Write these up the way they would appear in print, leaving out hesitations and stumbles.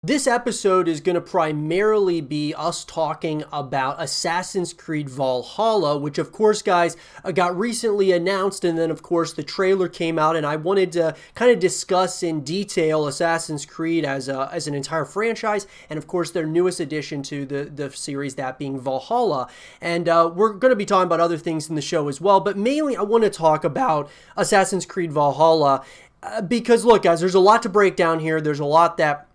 This episode is going to primarily be us talking about Assassin's Creed Valhalla, which of course, guys, got recently announced, and then of course the trailer came out, and I wanted to kind of discuss in detail Assassin's Creed as an entire franchise, and of course their newest addition to the series, that being Valhalla. And we're going to be talking about other things in the show as well, but mainly I want to talk about Assassin's Creed Valhalla because, look, guys, there's a lot to break down here. There's a lot that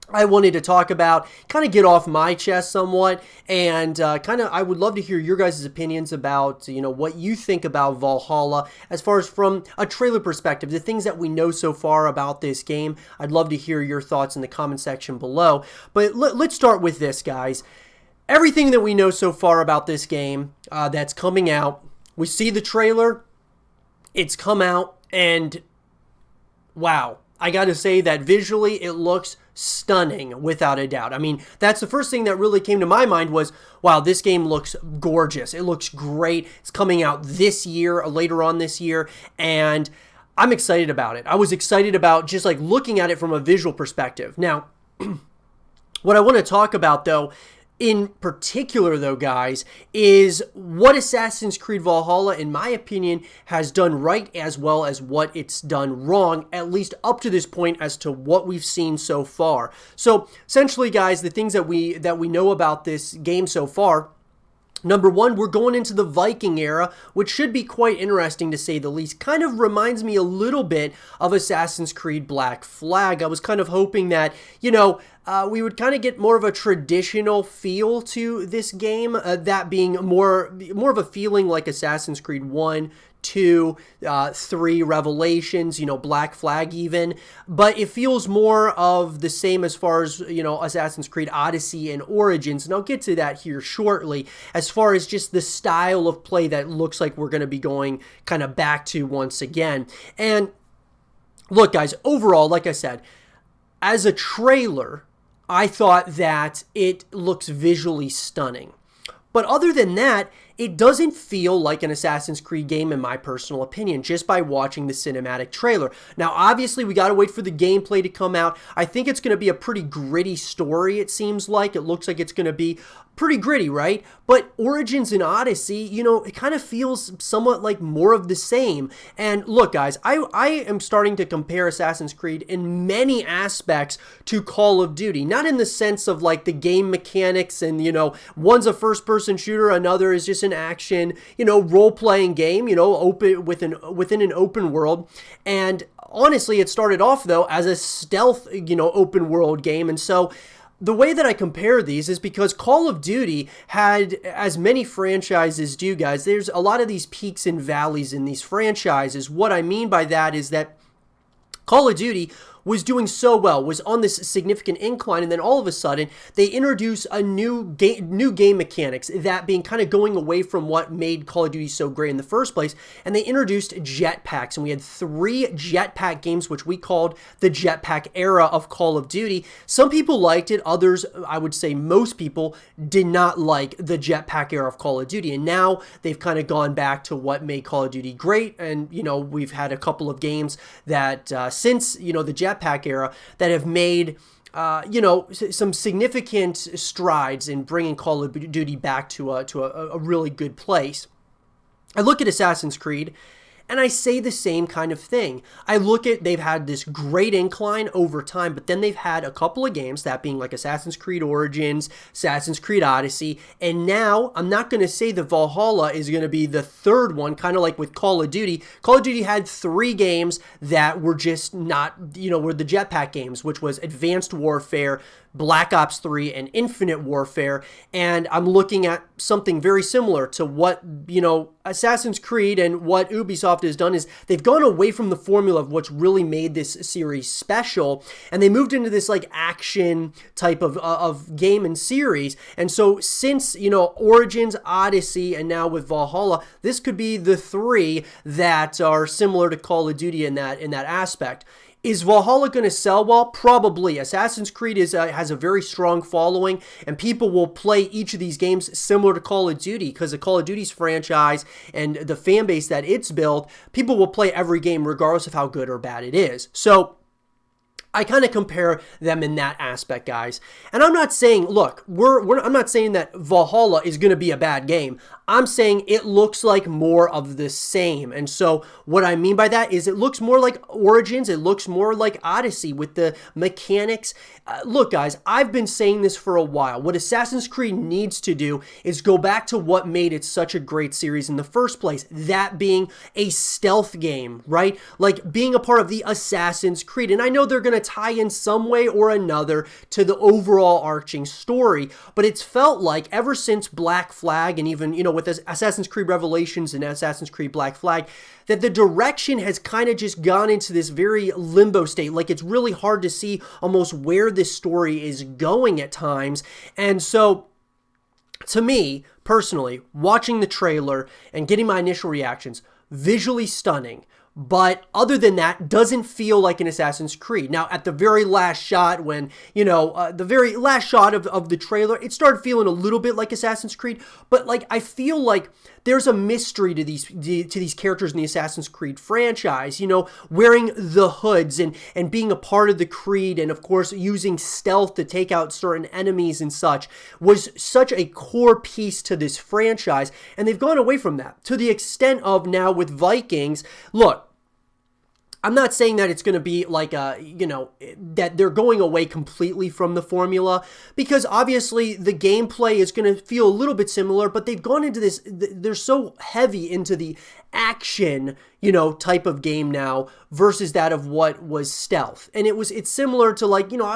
I wanted to talk about, kind of get off my chest somewhat, and I would love to hear your guys' opinions about, what you think about Valhalla as far as from a trailer perspective, the things that we know so far about this game. I'd love to hear your thoughts in the comment section below. But let's start with this, guys. Everything that we know so far about this game that's coming out, we see the trailer, it's come out, and wow. I got to say that visually it looks stunning without a doubt. I mean, that's the first thing that really came to my mind was, wow, this game looks gorgeous. It looks great. It's coming out this year, later on this year, and I'm excited about it. I was excited about just like looking at it from a visual perspective. Now, what I want to talk about though, in particular, though, guys, is what Assassin's Creed Valhalla, in my opinion, has done right as well as what it's done wrong, at least up to this point as to what we've seen so far. So, essentially, guys, the things that we know about this game so far. Number one, we're going into the Viking era, which should be quite interesting to say the least. Kind of reminds me a little bit of Assassin's Creed Black Flag. I was kind of hoping that, we would kind of get more of a traditional feel to this game, that being more of a feeling like Assassin's Creed 1, 2, 3, Revelations, Black Flag even, but it feels more of the same as far as, Assassin's Creed Odyssey and Origins, and I'll get to that here shortly, as far as just the style of play that looks like we're going to be going kind of back to once again. And look, guys, overall, like I said, as a trailer, I thought that it looks visually stunning. But other than that, it doesn't feel like an Assassin's Creed game in my personal opinion, just by watching the cinematic trailer. Now, obviously, we got to wait for the gameplay to come out. I think it's going to be a pretty gritty story, it seems like. It looks like it's going to be pretty gritty, right? But Origins and Odyssey, it kind of feels somewhat like more of the same. And look, guys, I am starting to compare Assassin's Creed in many aspects to Call of Duty. Not in the sense of like the game mechanics and, one's a first-person shooter, another is just an action, role-playing game, open within an open world. And honestly, it started off though as a stealth, open world game. And so the way that I compare these is because Call of Duty had, as many franchises do, guys, there's a lot of these peaks and valleys in these franchises. What I mean by that is that Call of Duty was doing so well, was on this significant incline, and then all of a sudden, they introduce a new game mechanics, that being kind of going away from what made Call of Duty so great in the first place, and they introduced jetpacks, and we had 3 jetpack games, which we called the jetpack era of Call of Duty. Some people liked it, others, I would say most people, did not like the jetpack era of Call of Duty, and now they've kind of gone back to what made Call of Duty great, and, we've had a couple of games that, since, the jetpack era, that have made some significant strides in bringing Call of Duty back to a really good place. I look at Assassin's Creed and I say the same kind of thing. I look at, they've had this great incline over time, but then they've had a couple of games, that being like Assassin's Creed Origins, Assassin's Creed Odyssey, and now I'm not going to say that Valhalla is going to be the third one, kind of like with Call of Duty. Call of Duty had 3 games that were just not, were the jetpack games, which was Advanced Warfare, Black Ops 3, and Infinite Warfare, and I'm looking at something very similar to what, Assassin's Creed and what Ubisoft has done is they've gone away from the formula of what's really made this series special, and they moved into this like action type of game and series. And so since, Origins, Odyssey, and now with Valhalla, this could be the 3 that are similar to Call of Duty in that aspect. Is Valhalla going to sell well? Probably. Assassin's Creed has a very strong following, and people will play each of these games similar to Call of Duty because the Call of Duty's franchise and the fan base that it's built, people will play every game regardless of how good or bad it is. So I kind of compare them in that aspect, guys. And I'm not saying, look, I'm not saying that Valhalla is going to be a bad game. I'm saying it looks like more of the same. And so what I mean by that is it looks more like Origins. It looks more like Odyssey with the mechanics. Look, guys, I've been saying this for a while. What Assassin's Creed needs to do is go back to what made it such a great series in the first place. That being a stealth game, right? Like being a part of the Assassin's Creed. And I know they're going to tie in some way or another to the overall arching story, but it's felt like ever since Black Flag and even, with Assassin's Creed Revelations and Assassin's Creed Black Flag, that the direction has kind of just gone into this very limbo state. Like it's really hard to see almost where this story is going at times. And so to me, personally, watching the trailer and getting my initial reactions, visually stunning. But other than that, doesn't feel like an Assassin's Creed. Now, at the very last shot, when, the very last shot of the trailer, it started feeling a little bit like Assassin's Creed. But, like, I feel like there's a mystery to these characters in the Assassin's Creed franchise, wearing the hoods and being a part of the Creed and, of course, using stealth to take out certain enemies and such was such a core piece to this franchise. And they've gone away from that to the extent of now with Vikings. Look, I'm not saying that it's going to be like that they're going away completely from the formula, because obviously the gameplay is going to feel a little bit similar, but they've gone into this, they're so heavy into the action, type of game now versus that of what was stealth. And it's similar to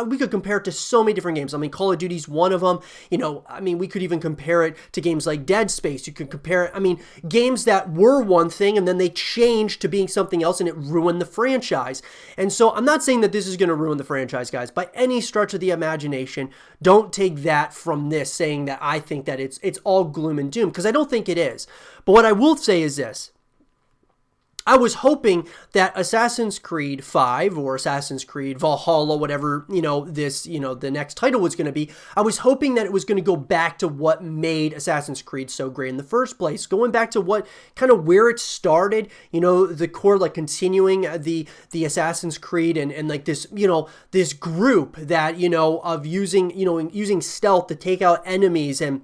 we could compare it to so many different games. I mean, Call of Duty's one of them, we could even compare it to games like Dead Space. You could compare it, games that were one thing and then they changed to being something else and it ruined the franchise. And so I'm not saying that this is going to ruin the franchise, guys, by any stretch of the imagination. Don't take that from this saying that I think that it's all gloom and doom, because I don't think it is. But what I will say is this. I was hoping that Assassin's Creed 5 or Assassin's Creed Valhalla, whatever, the next title was going to be, I was hoping that it was going to go back to what made Assassin's Creed so great in the first place, going back to what kind of where it started, the core, like continuing the Assassin's Creed and like this, this group that, of using stealth to take out enemies and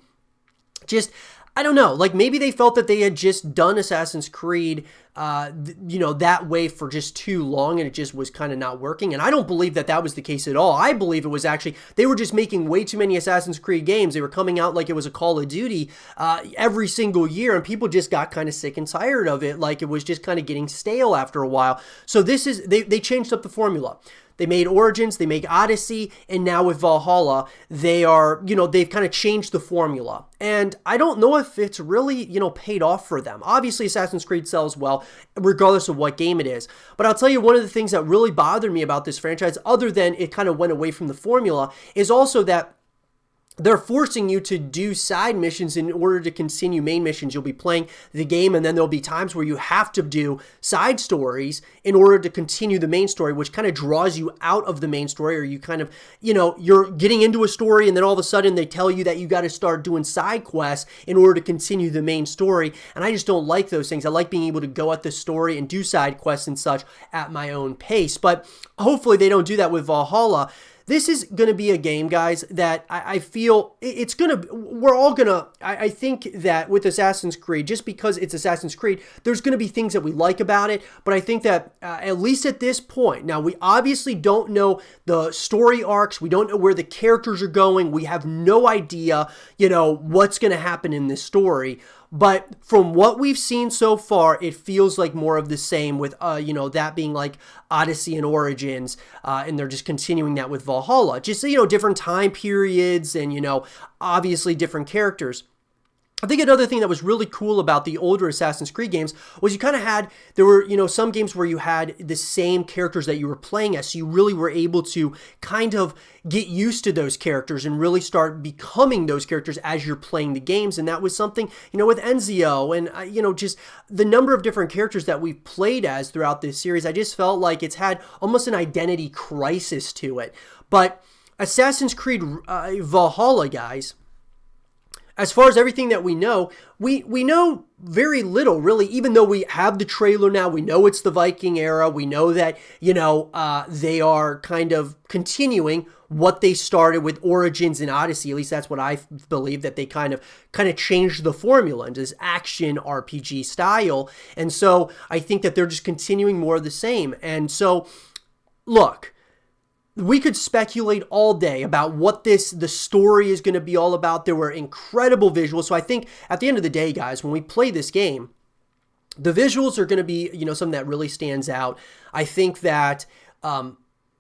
just, I don't know, like maybe they felt that they had just done Assassin's Creed, that way for just too long and it just was kind of not working. And I don't believe that that was the case at all. I believe it was actually, they were just making way too many Assassin's Creed games. They were coming out like it was a Call of Duty every single year, and people just got kind of sick and tired of it. Like it was just kind of getting stale after a while. So they changed up the formula. They made Origins, they make Odyssey, and now with Valhalla, they are, they've kind of changed the formula. And I don't know if it's really, paid off for them. Obviously, Assassin's Creed sells well, regardless of what game it is. But I'll tell you, one of the things that really bothered me about this franchise, other than it kind of went away from the formula, is also that they're forcing you to do side missions in order to continue main missions. You'll be playing the game, and then there'll be times where you have to do side stories in order to continue the main story, which kind of draws you out of the main story, or you kind of, you're getting into a story, and then all of a sudden they tell you that you got to start doing side quests in order to continue the main story. And I just don't like those things. I like being able to go at the story and do side quests and such at my own pace. But hopefully they don't do that with Valhalla. This is going to be a game, guys, that I feel it's going to, we're all going to, I think that with Assassin's Creed, just because it's Assassin's Creed, there's going to be things that we like about it. But I think that at least at this point, now we obviously don't know the story arcs. We don't know where the characters are going. We have no idea, what's going to happen in this story. But from what we've seen so far, it feels like more of the same with, that being like Odyssey and Origins, and they're just continuing that with Valhalla. Just, different time periods and, obviously different characters. I think another thing that was really cool about the older Assassin's Creed games was you kind of there were, some games where you had the same characters that you were playing as, so you really were able to kind of get used to those characters and really start becoming those characters as you're playing the games. And that was something, with Ezio and, just the number of different characters that we've played as throughout this series. I just felt like it's had almost an identity crisis to it. But Assassin's Creed Valhalla, guys, as far as everything that we know very little, really, even though we have the trailer now. We know it's the Viking era. We know that, they are kind of continuing what they started with Origins and Odyssey. At least that's what I believe, that they kind of changed the formula into this action RPG style. And so I think that they're just continuing more of the same. And so, look, we could speculate all day about what the story is going to be all about. There were incredible visuals. So I think at the end of the day, guys, when we play this game, the visuals are going to be, something that really stands out. I think that,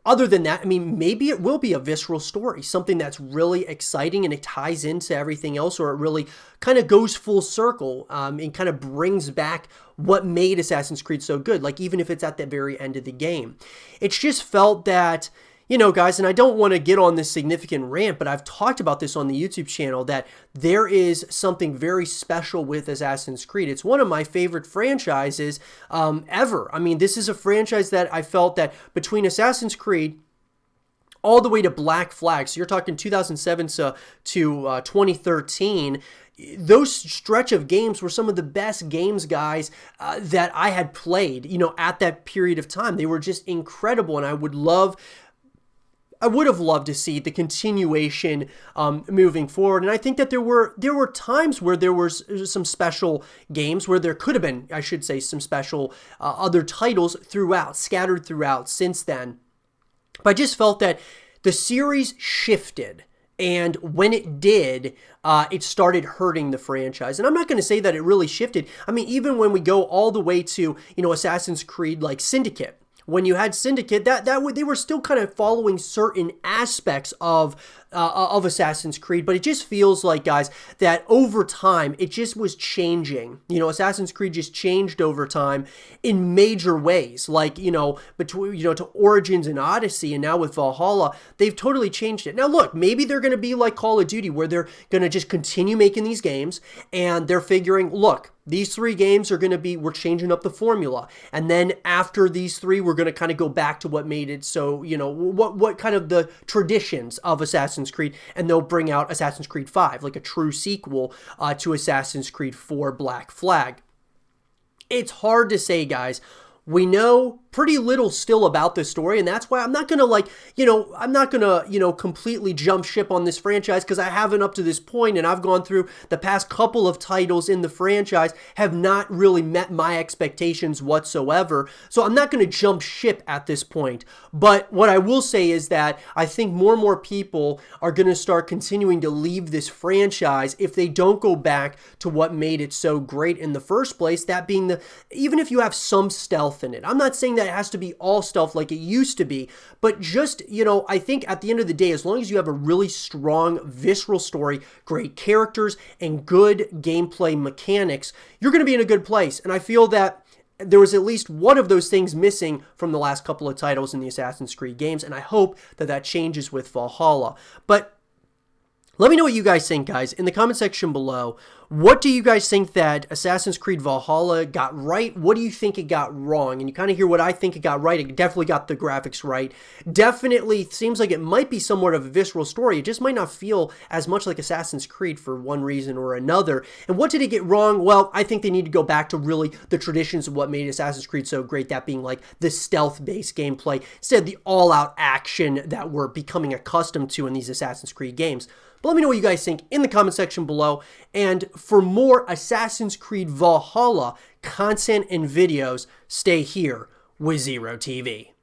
other than that, I mean, maybe it will be a visceral story, something that's really exciting and it ties into everything else, or it really kind of goes full circle and kind of brings back what made Assassin's Creed so good. Like, even if it's at the very end of the game, it's just felt that, guys, and I don't want to get on this significant rant, but I've talked about this on the YouTube channel, that there is something very special with Assassin's Creed. It's one of my favorite franchises ever. I mean, this is a franchise that I felt that between Assassin's Creed all the way to Black Flag, so you're talking 2007 to 2013, those stretch of games were some of the best games, guys, that I had played, at that period of time. They were just incredible, and I would have loved to see the continuation moving forward. And I think that there were times where there was some special games, where there could have been, I should say, some special other titles scattered throughout since then. But I just felt that the series shifted. And when it did, it started hurting the franchise. And I'm not going to say that it really shifted. I mean, even when we go all the way to, Assassin's Creed like Syndicate, when you had Syndicate, they were still kind of following certain aspects of Assassin's Creed, but it just feels like, guys, that over time it just was changing. Assassin's Creed just changed over time in major ways, like between to Origins and Odyssey, and now with Valhalla, they've totally changed it. Now, look, maybe they're going to be like Call of Duty, where they're going to just continue making these games, and they're figuring, look, these 3 games are going to be, we're changing up the formula. And then after these 3, we're going to kind of go back to what made it so, what kind of the traditions of Assassin's Creed. And they'll bring out Assassin's Creed 5, like a true sequel to Assassin's Creed 4 Black Flag. It's hard to say, guys. We know pretty little still about this story, and that's why I'm not going to completely jump ship on this franchise, because I haven't up to this point, and I've gone through the past couple of titles in the franchise, have not really met my expectations whatsoever, so I'm not going to jump ship at this point. But what I will say is that I think more and more people are going to start continuing to leave this franchise if they don't go back to what made it so great in the first place, that being even if you have some stealth in it. I'm not saying that it has to be all stealth like it used to be, but just, I think at the end of the day, as long as you have a really strong, visceral story, great characters, and good gameplay mechanics, you're going to be in a good place. And I feel that there was at least one of those things missing from the last couple of titles in the Assassin's Creed games, and I hope that that changes with Valhalla. But let me know what you guys think, guys, in the comment section below. What do you guys think that Assassin's Creed Valhalla got right? What do you think it got wrong? And you kind of hear what I think it got right. It definitely got the graphics right. Definitely seems like it might be somewhat of a visceral story. It just might not feel as much like Assassin's Creed for one reason or another. And what did it get wrong? Well, I think they need to go back to really the traditions of what made Assassin's Creed so great, that being like the stealth-based gameplay, instead of the all-out action that we're becoming accustomed to in these Assassin's Creed games. But let me know what you guys think in the comment section below. And for more Assassin's Creed Valhalla content and videos, stay here with Zero TV.